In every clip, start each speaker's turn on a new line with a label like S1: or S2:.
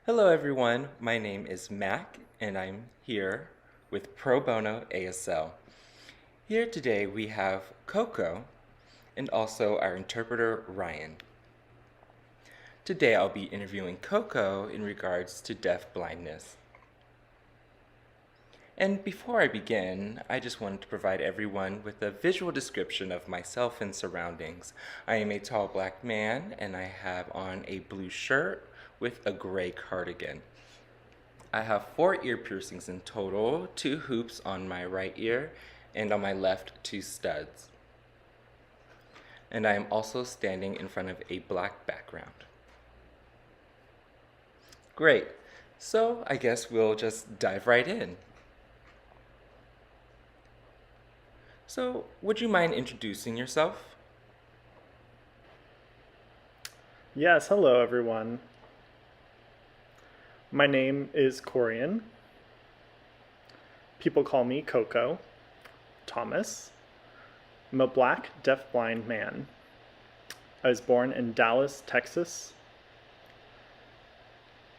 S1: Hello everyone, my name is Mac and I'm here with Pro Bono ASL. Here today we have Coco and also our interpreter Rian. Today I'll be interviewing Coco in regards to deaf-blindness. And before I begin, I just wanted to provide everyone with a visual description of myself and surroundings. I am a tall black man and I have on a blue shirt with a gray cardigan. I have 4 ear piercings in total, 2 hoops on my right ear, and on my left 2 studs. And I am also standing in front of a black background. Great, so I guess we'll just dive right in. So, would you mind introducing yourself?
S2: Yes, hello everyone. My name is Rian. People call me Koko Thomas. I'm a black, deaf-blind man. I was born in Dallas, Texas.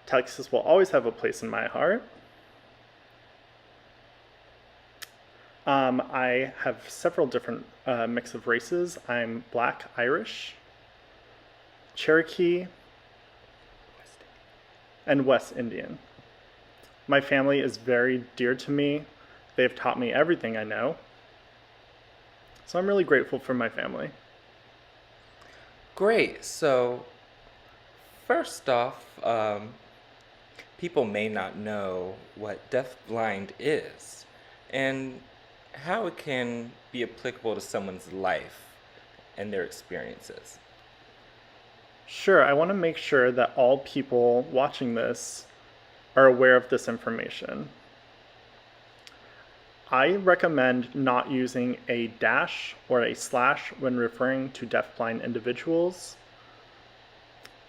S2: Texas will always have a place in my heart. I have several different mix of races. I'm black Irish, Cherokee, and West Indian. My family is very dear to me. They've taught me everything I know. So I'm really grateful for my family.
S1: Great, so first off, people may not know what deaf-blind is and how it can be applicable to someone's life and their experiences.
S2: Sure, I want to make sure that all people watching this are aware of this information. I recommend not using a dash or a slash when referring to deaf-blind individuals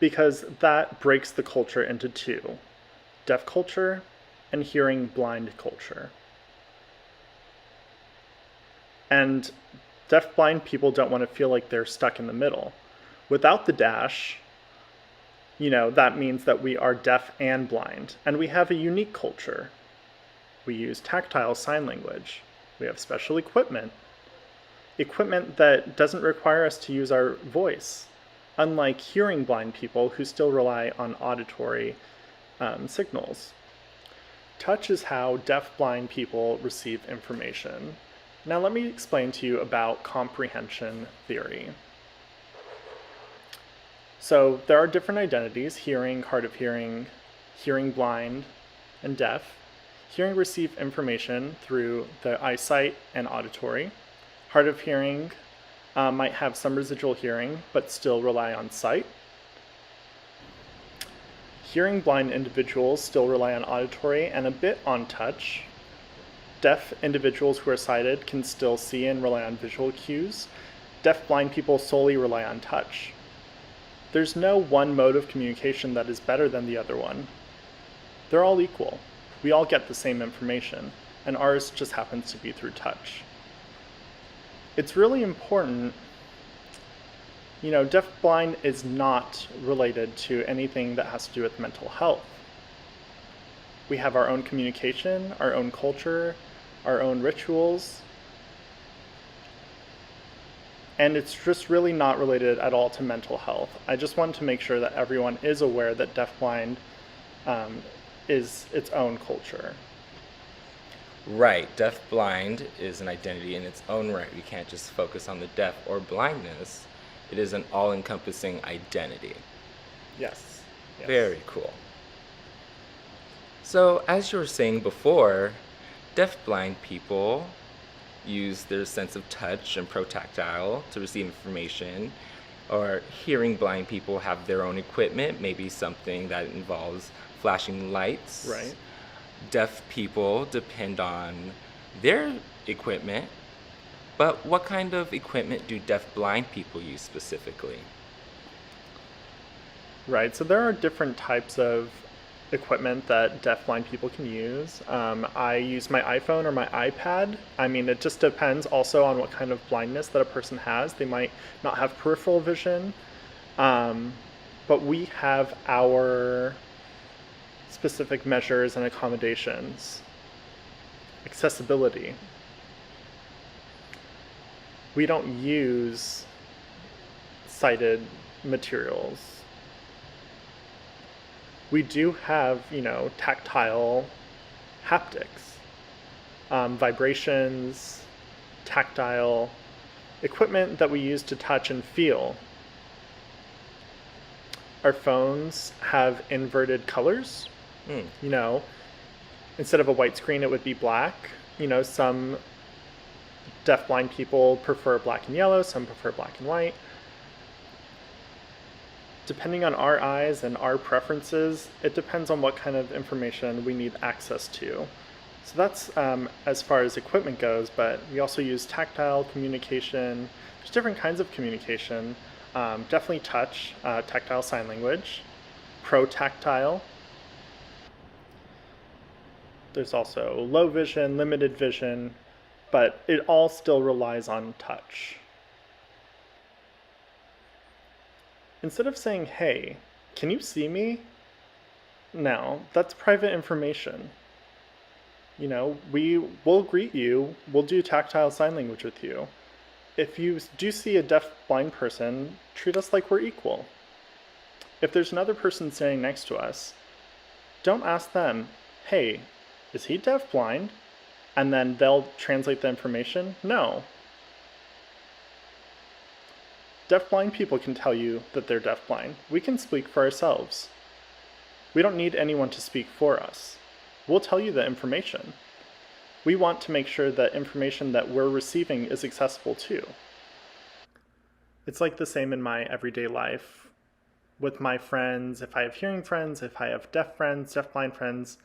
S2: because that breaks the culture into two: deaf culture and hearing blind culture. And deaf-blind people don't want to feel like they're stuck in the middle. Without the dash, that means that we are deaf and blind, and we have a unique culture. We use tactile sign language. We have special equipment that doesn't require us to use our voice, unlike hearing blind people who still rely on auditory signals. Touch is how deaf-blind people receive information. Now let me explain to you about comprehension theory. So there are different identities: hearing, hard of hearing, hearing blind, and deaf. Hearing receive information through the eyesight and auditory. Hard of hearing might have some residual hearing, but still rely on sight. Hearing blind individuals still rely on auditory and a bit on touch. Deaf individuals who are sighted can still see and rely on visual cues. Deaf-blind people solely rely on touch. There's no one mode of communication that is better than the other one. They're all equal. We all get the same information, and ours just happens to be through touch. It's really important, deaf-blind is not related to anything that has to do with mental health. We have our own communication, our own culture, our own rituals, and it's just really not related at all to mental health. I just wanted to make sure that everyone is aware that deaf-blind is its own culture.
S1: Right, deaf-blind is an identity in its own right. We can't just focus on the deaf or blindness. It is an all-encompassing identity.
S2: Yes.
S1: Very cool. So, as you were saying before, deaf-blind people use their sense of touch and protactile to receive information, or hearing blind people have their own equipment, maybe something that involves flashing lights.
S2: Right.
S1: Deaf people depend on their equipment, but what kind of equipment do deaf-blind people use specifically?
S2: Right, so there are different types of equipment that deaf-blind people can use. I use my iPhone or my iPad. I mean, it just depends also on what kind of blindness that a person has. They might not have peripheral vision, but we have our specific measures and accommodations. Accessibility. We don't use cited materials. We do have, tactile haptics, vibrations, tactile equipment that we use to touch and feel. Our phones have inverted colors. Instead of a white screen, it would be black. Some deaf-blind people prefer black and yellow, some prefer black and white. Depending on our eyes and our preferences, it depends on what kind of information we need access to. So that's as far as equipment goes, but we also use tactile communication. There's different kinds of communication. Definitely touch, tactile sign language, protactile. There's also low vision, limited vision, but it all still relies on touch. Instead of saying, hey, can you see me? No, that's private information. We will greet you, we'll do tactile sign language with you. If you do see a deaf-blind person, treat us like we're equal. If there's another person standing next to us, don't ask them, hey, is he deaf-blind? And then they'll translate the information? No. Deaf-blind people can tell you that they're deaf-blind. We can speak for ourselves. We don't need anyone to speak for us. We'll tell you the information. We want to make sure that information that we're receiving is accessible too. It's like the same in my everyday life. With my friends, if I have hearing friends, if I have deaf friends, deaf-blind friends,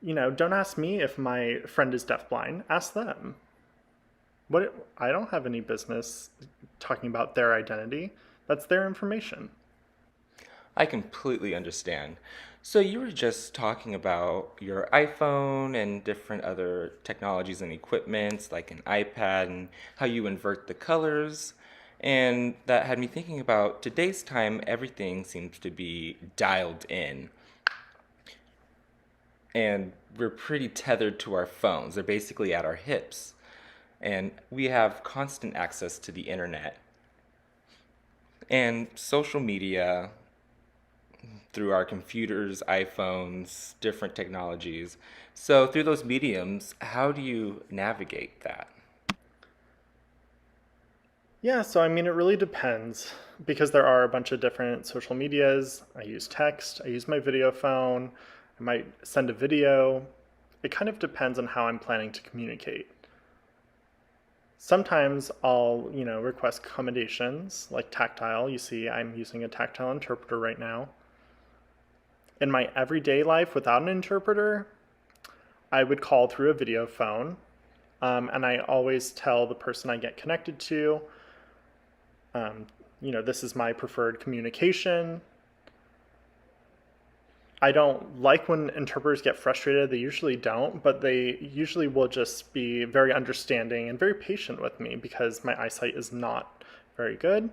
S2: don't ask me if my friend is deaf-blind. Ask them. I don't have any business talking about their identity. That's their information.
S1: I completely understand. So you were just talking about your iPhone and different other technologies and equipments like an iPad and how you invert the colors. And that had me thinking about today's time, everything seems to be dialed in. And we're pretty tethered to our phones. They're basically at our hips. And we have constant access to the internet and social media through our computers, iPhones, different technologies. So through those mediums, how do you navigate that?
S2: Yeah, so it really depends because there are a bunch of different social medias. I use text, I use my video phone, I might send a video. It kind of depends on how I'm planning to communicate. Sometimes I'll, request accommodations like tactile. You see, I'm using a tactile interpreter right now. In my everyday life without an interpreter, I would call through a video phone. And I always tell the person I get connected to, this is my preferred communication. I don't like when interpreters get frustrated. They usually don't, but they usually will just be very understanding and very patient with me because my eyesight is not very good.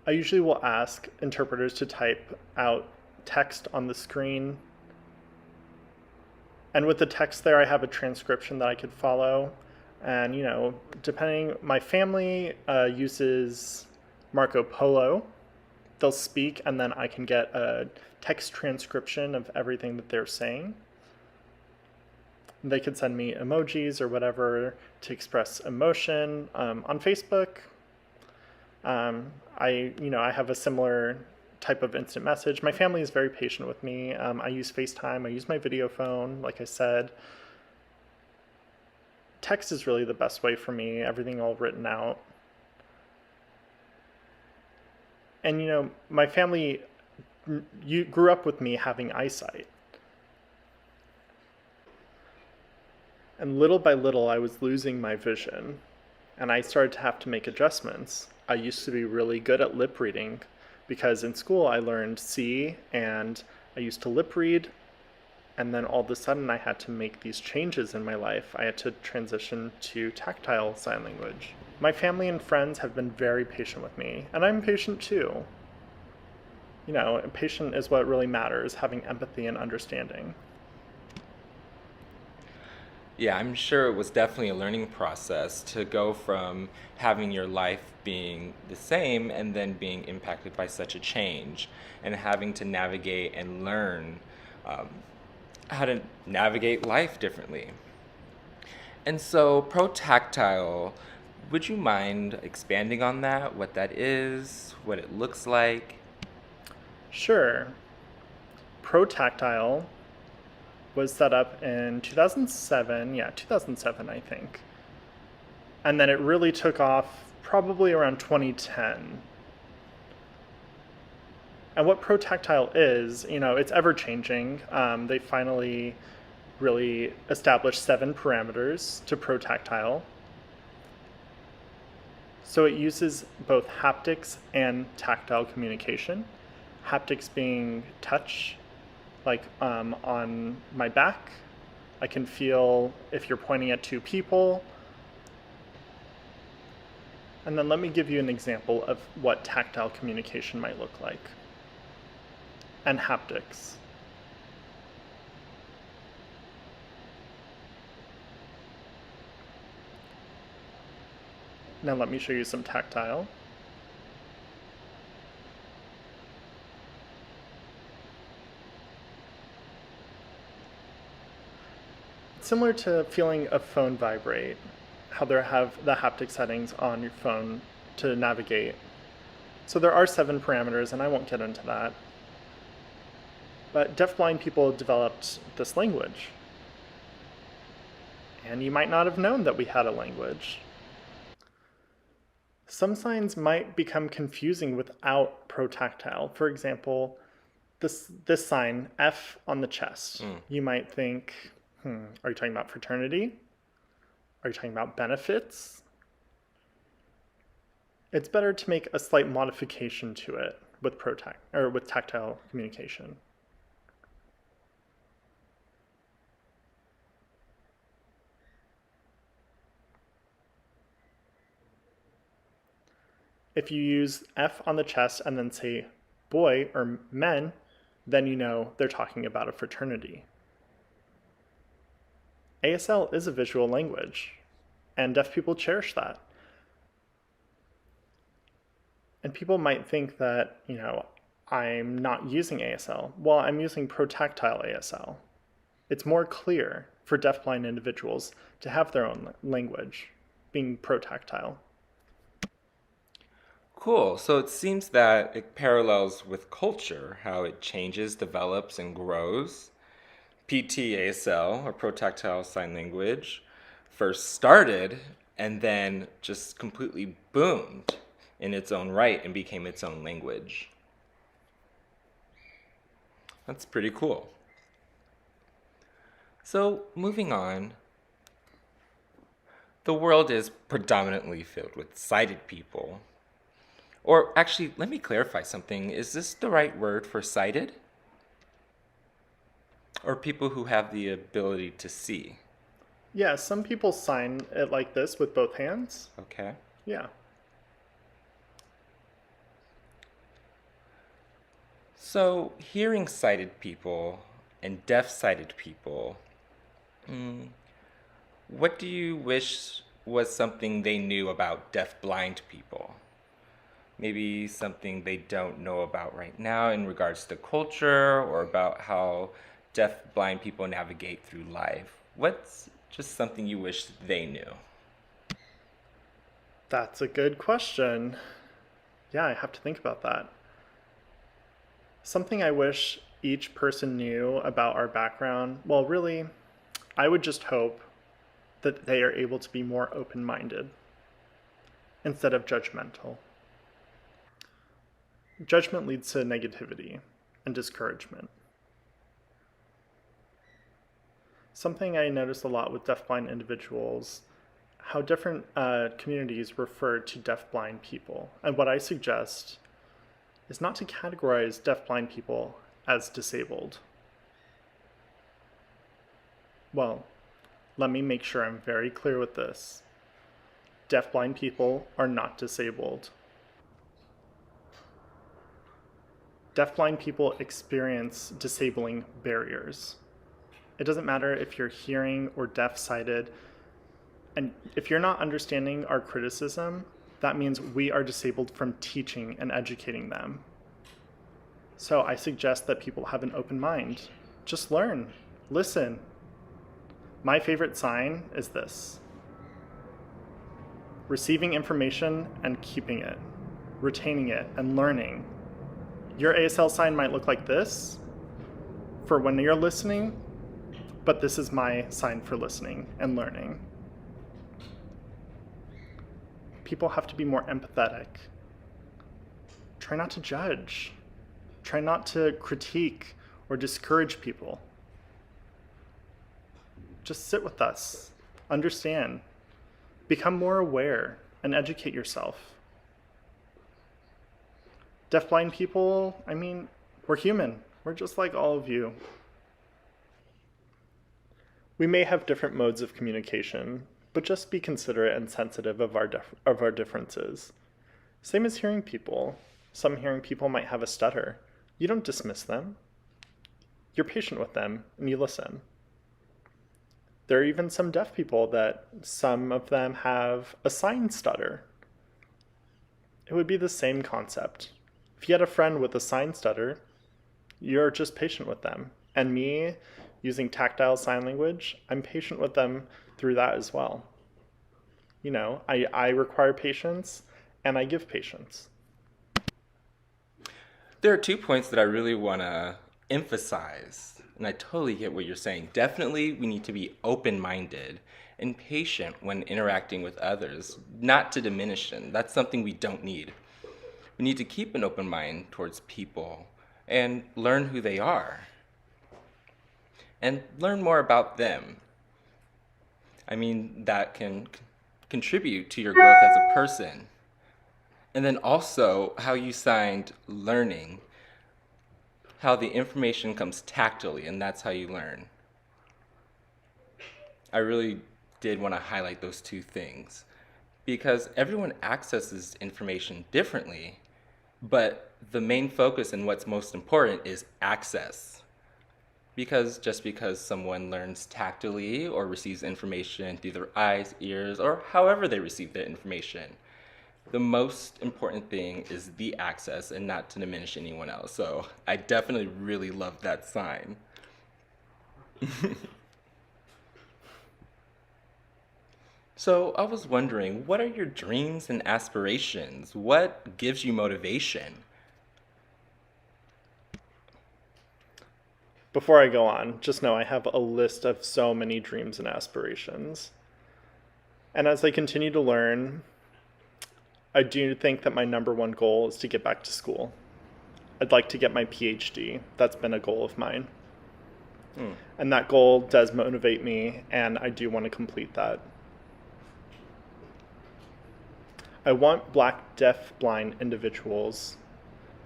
S2: I usually will ask interpreters to type out text on the screen. And with the text there, I have a transcription that I could follow. And, my family uses Marco Polo. They'll speak and then I can get a text transcription of everything that they're saying. They could send me emojis or whatever to express emotion. On Facebook, I have a similar type of instant message. My family is very patient with me. I use FaceTime, I use my video phone, like I said. Text is really the best way for me, everything all written out. And my family grew up with me having eyesight. And little by little, I was losing my vision, and I started to have to make adjustments. I used to be really good at lip reading because in school I learned C, and I used to lip read, and then all of a sudden I had to make these changes in my life. I had to transition to tactile sign language. My family and friends have been very patient with me, and I'm patient too. Patient is what really matters, having empathy and understanding.
S1: Yeah, I'm sure it was definitely a learning process to go from having your life being the same and then being impacted by such a change and having to navigate and learn um, how to navigate life differently. And so, Protactile, would you mind expanding on that? What that is, what it looks like?
S2: Sure. Protactile was set up in 2007. Yeah, 2007, I think. And then it really took off probably around 2010. And what Protactile is, it's ever changing. They finally really established 7 parameters to Protactile. So it uses both haptics and tactile communication. Haptics being touch, like on my back. I can feel if you're pointing at 2 people. And then let me give you an example of what tactile communication might look like. And haptics. Now let me show you some tactile. Similar to feeling a phone vibrate, how they have the haptic settings on your phone to navigate. So there are 7 parameters, and I won't get into that. But deaf-blind people developed this language. And you might not have known that we had a language. Some signs might become confusing without protactile. For example, this sign, F on the chest. You might think, are you talking about fraternity? Are you talking about benefits? It's better to make a slight modification to it with with tactile communication. If you use F on the chest and then say boy or men, then you know they're talking about a fraternity. ASL is a visual language, and deaf people cherish that. And people might think that, I'm not using ASL. Well, I'm using Protactile ASL. It's more clear for deafblind individuals to have their own language, being Protactile.
S1: Cool. So it seems that it parallels with culture, how it changes, develops, and grows. PTASL, or Protactile Sign Language, first started and then just completely boomed in its own right and became its own language. That's pretty cool. So, moving on, the world is predominantly filled with sighted people. Or actually, let me clarify something. Is this the right word for sighted? Or people who have the ability to see?
S2: Yeah, some people sign it like this with both hands.
S1: Okay.
S2: Yeah.
S1: So, hearing sighted people and deaf sighted people, what do you wish was something they knew about deaf blind people? Maybe something they don't know about right now in regards to culture or about how deaf blind people navigate through life. What's just something you wish they knew?
S2: That's a good question. Yeah, I have to think about that. Something I wish each person knew about our background, well, really, I would just hope that they are able to be more open-minded instead of judgmental. Judgment leads to negativity and discouragement. Something I notice a lot with deafblind individuals, how different communities refer to deafblind people. And what I suggest is not to categorize deafblind people as disabled. Well, let me make sure I'm very clear with this. Deafblind people are not disabled. Deafblind people experience disabling barriers. It doesn't matter if you're hearing or deaf-sighted, and if you're not understanding our criticism, that means we are disabled from teaching and educating them. So I suggest that people have an open mind. Just learn, listen. My favorite sign is this: receiving information and keeping it, retaining it and learning. Your ASL sign might look like this for when you're listening, but this is my sign for listening and learning. People have to be more empathetic. Try not to judge. Try not to critique or discourage people. Just sit with us, understand, become more aware, and educate yourself. Deafblind people, we're human. We're just like all of you. We may have different modes of communication, but just be considerate and sensitive of our differences. Same as hearing people. Some hearing people might have a stutter. You don't dismiss them. You're patient with them, and you listen. There are even some deaf people that some of them have a sign stutter. It would be the same concept. If you had a friend with a sign stutter, you're just patient with them. And me, using tactile sign language, I'm patient with them through that as well. I require patience, and I give patience.
S1: There are 2 points that I really want to emphasize, and I totally get what you're saying. Definitely, we need to be open-minded and patient when interacting with others, not to diminish them. That's something we don't need. We need to keep an open mind towards people and learn who they are and learn more about them. That can contribute to your growth as a person. And then also how you signed learning, how the information comes tactily, and that's how you learn. I really did want to highlight those 2 things because everyone accesses information differently, but the main focus and what's most important is access. Because just because someone learns tactily or receives information through their eyes, ears, or however they receive the information, the most important thing is the access and not to diminish anyone else. So I definitely really love that sign. So I was wondering, what are your dreams and aspirations? What gives you motivation?
S2: Before I go on, just know I have a list of so many dreams and aspirations. And as I continue to learn, I do think that my number one goal is to get back to school. I'd like to get my PhD. That's been a goal of mine. And that goal does motivate me, and I do want to complete that. I want Black, deaf, blind individuals,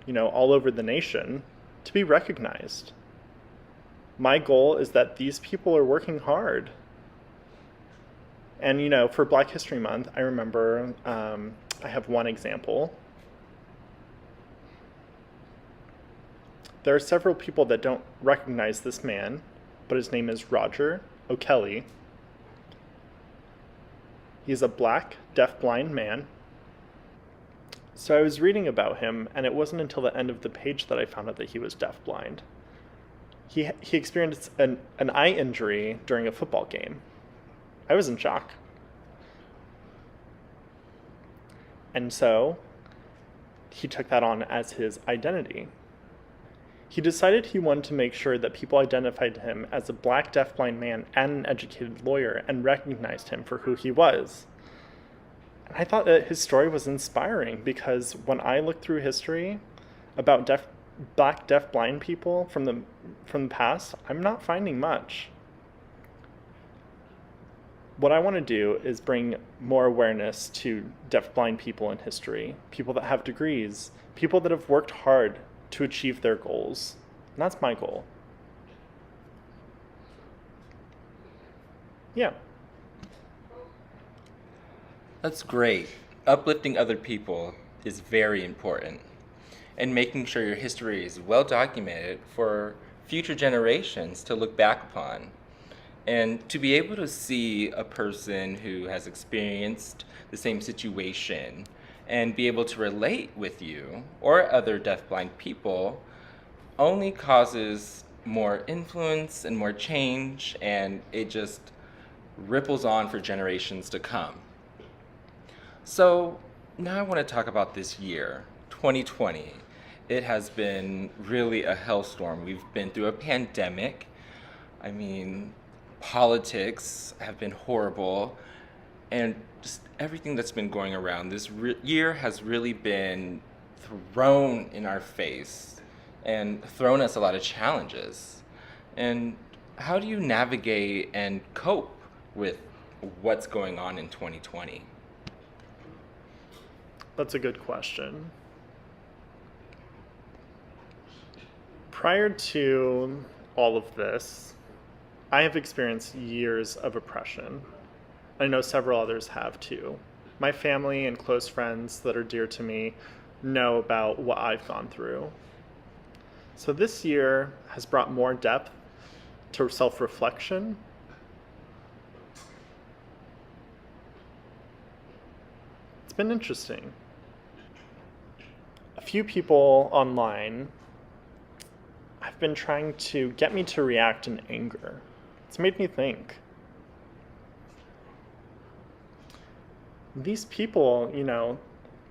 S2: all over the nation to be recognized. My goal is that these people are working hard. And, for Black History Month, I remember I have one example. There are several people that don't recognize this man, but his name is Roger O'Kelly. He's a Black, deaf-blind man. So I was reading about him, and it wasn't until the end of the page that I found out that he was deaf-blind. He experienced an eye injury during a football game. I was in shock. And so he took that on as his identity. He decided he wanted to make sure that people identified him as a Black deaf-blind man and an educated lawyer and recognized him for who he was. And I thought that his story was inspiring because when I look through history about Black deaf-blind people from the past, I'm not finding much. What I want to do is bring more awareness to deaf-blind people in history, people that have degrees, people that have worked hard to achieve their goals. And that's my goal. Yeah.
S1: That's great. Uplifting other people is very important. and making sure your history is well documented for future generations to look back upon. And to be able to see a person who has experienced the same situation and be able to relate with you or other deafblind people only causes more influence and more change, and it just ripples on for generations to come. So now I want to talk about this year, 2020. It has been really a hellstorm. We've been through a pandemic. I mean, politics have been horrible, and just everything that's been going around. This year has really been thrown in our face and thrown us a lot of challenges. And how do you navigate and cope with what's going on in 2020?
S2: That's a good question. Prior to all of this, I have experienced years of oppression. I know several others have too. My family and close friends that are dear to me know about what I've gone through. So this year has brought more depth to self-reflection. It's been interesting. A few people online have been trying to get me to react in anger. It's made me think. These people,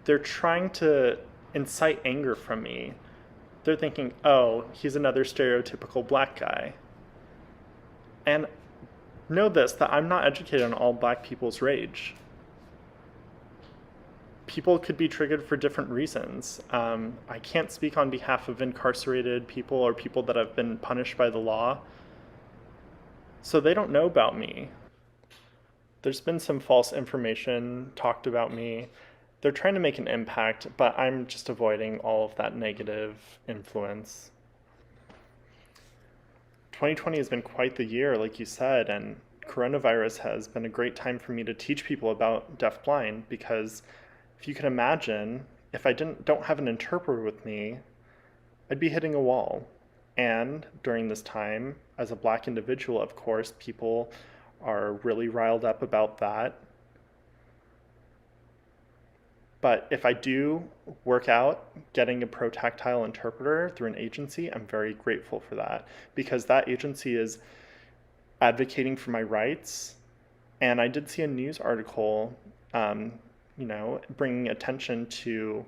S2: they're trying to incite anger from me. They're thinking, oh, he's another stereotypical black guy. And know this, that I'm not educated on all black people's rage. People could be triggered for different reasons. I can't speak on behalf of incarcerated people or people that have been punished by the law. So they don't know about me. There's been some false information talked about me. They're trying to make an impact, but I'm just avoiding all of that negative influence. 2020 has been quite the year, like you said, and coronavirus has been a great time for me to teach people about deaf-blind, because if you can imagine, if I don't have an interpreter with me, I'd be hitting a wall. And during this time, as a black individual, of course, people are really riled up about that. But if I do work out getting a Protactile interpreter through an agency, I'm very grateful for that, because that agency is advocating for my rights. And I did see a news article, bringing attention to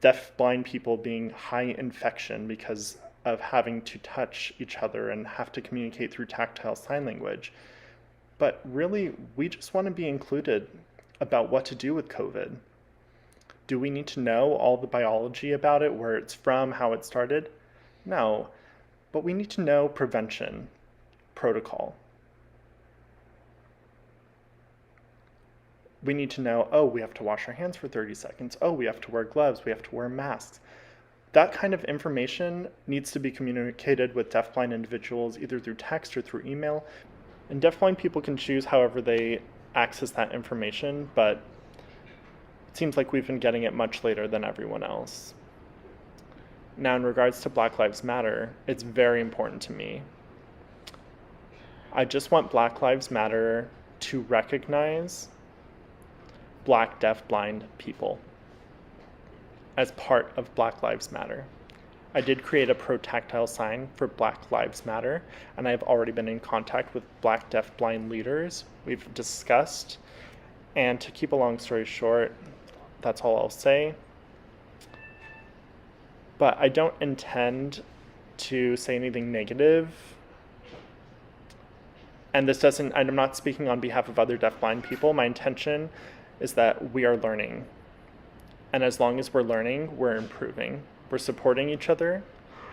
S2: deaf-blind people being high infection because of having to touch each other and have to communicate through tactile sign language. But really, we just want to be included about what to do with COVID. Do we need to know all the biology about it, where it's from, how it started? No, but we need to know prevention protocol. We need to know, oh, we have to wash our hands for 30 seconds. Oh, we have to wear gloves. We have to wear masks. That kind of information needs to be communicated with deafblind individuals, either through text or through email. And deafblind people can choose however they access that information, but it seems like we've been getting it much later than everyone else. Now, in regards to Black Lives Matter, it's very important to me. I just want Black Lives Matter to recognize Black deaf-blind people as part of Black Lives Matter. I did create a Protactile sign for Black Lives Matter, and I've already been in contact with Black deaf-blind leaders. We've discussed, and to keep a long story short, that's all I'll say. But I don't intend to say anything negative. And I'm not speaking on behalf of other deaf-blind people. My intention is that we are learning. And as long as we're learning, we're improving. We're supporting each other.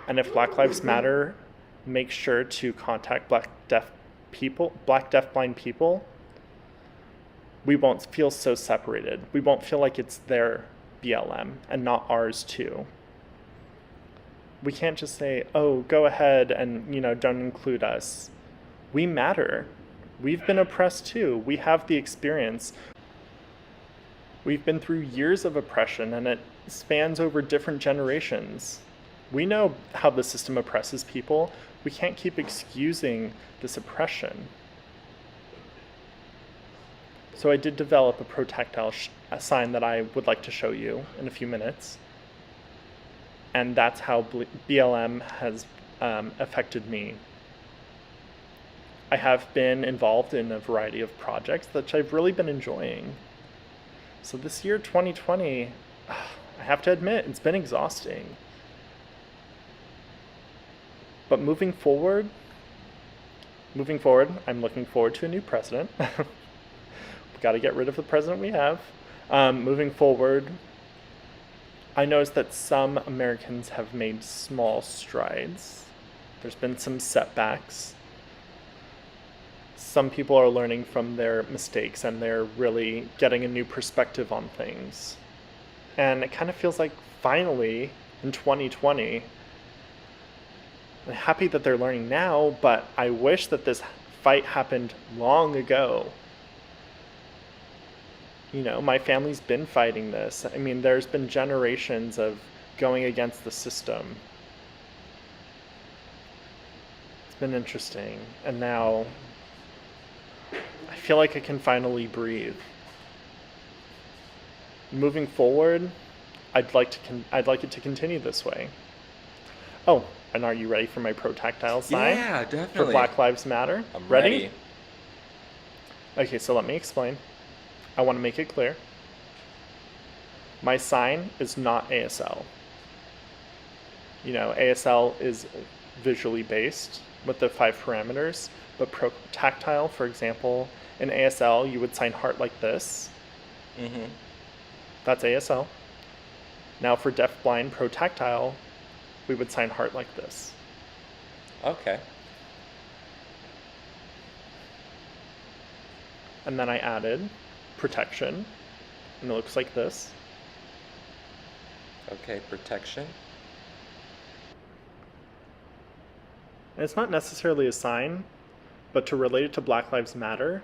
S2: And if Black Lives Matter, make sure to contact Black deaf-blind people, we won't feel so separated. We won't feel like it's their BLM and not ours too. We can't just say, oh, go ahead and, don't include us. We matter. We've been oppressed too. We have the experience. We've been through years of oppression, and it spans over different generations. We know how the system oppresses people. We can't keep excusing this oppression. So I did develop a Protactile sign that I would like to show you in a few minutes. And that's how BLM has affected me. I have been involved in a variety of projects that I've really been enjoying. So this year, 2020, I have to admit, it's been exhausting. But moving forward, I'm looking forward to a new president. We've got to get rid of the president we have. Moving forward, I noticed that some Americans have made small strides. There's been some setbacks. Some people are learning from their mistakes and they're really getting a new perspective on things. And it kind of feels like finally in 2020, I'm happy that they're learning now, but I wish that this fight happened long ago. You know, my family's been fighting this. I mean, there's been generations of going against the system. It's been interesting. And now I feel like I can finally breathe. Moving forward, I'd like it to continue this way. Oh, and are you ready for my Protactile sign?
S1: Yeah, definitely.
S2: For Black Lives Matter?
S1: I'm ready.
S2: Okay, so let me explain. I want to make it clear. My sign is not ASL. You know, ASL is visually based with the 5 parameters, but Protactile, for example, in ASL, you would sign heart like this.
S1: Mm-hmm.
S2: That's ASL. Now for Deaf-Blind Protactile, we would sign heart like this.
S1: Okay.
S2: And then I added protection, and it looks like this.
S1: Okay, protection.
S2: And it's not necessarily a sign, but to relate it to Black Lives Matter,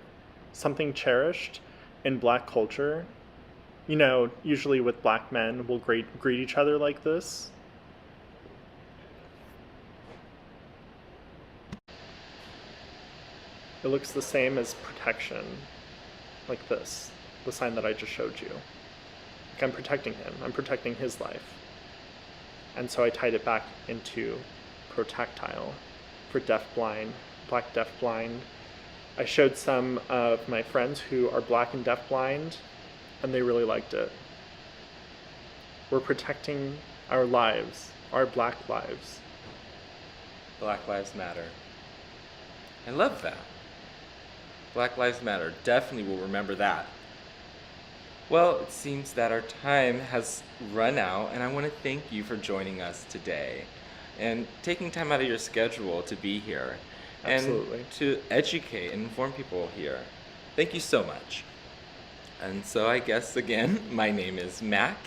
S2: something cherished in Black culture. You know, usually with Black men, we'll greet each other like this. It looks the same as protection, like this, the sign that I just showed you. Like I'm protecting him, I'm protecting his life. And so I tied it back into Protactile for deaf-blind, Black deaf-blind. I showed some of my friends who are Black and deaf-blind, and they really liked it. We're protecting our lives, our Black lives.
S1: Black Lives Matter. I love that. Black Lives Matter. Definitely will remember that. Well, it seems that our time has run out, and I want to thank you for joining us today and taking time out of your schedule to be here.
S2: Absolutely.
S1: And to educate and inform people here. Thank you so much. And so I guess, again, my name is Mac,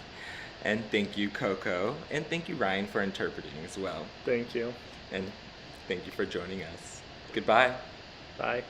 S1: and thank you, Coco, and thank you, Ryan, for interpreting as well.
S2: Thank you.
S1: And thank you for joining us. Goodbye.
S2: Bye.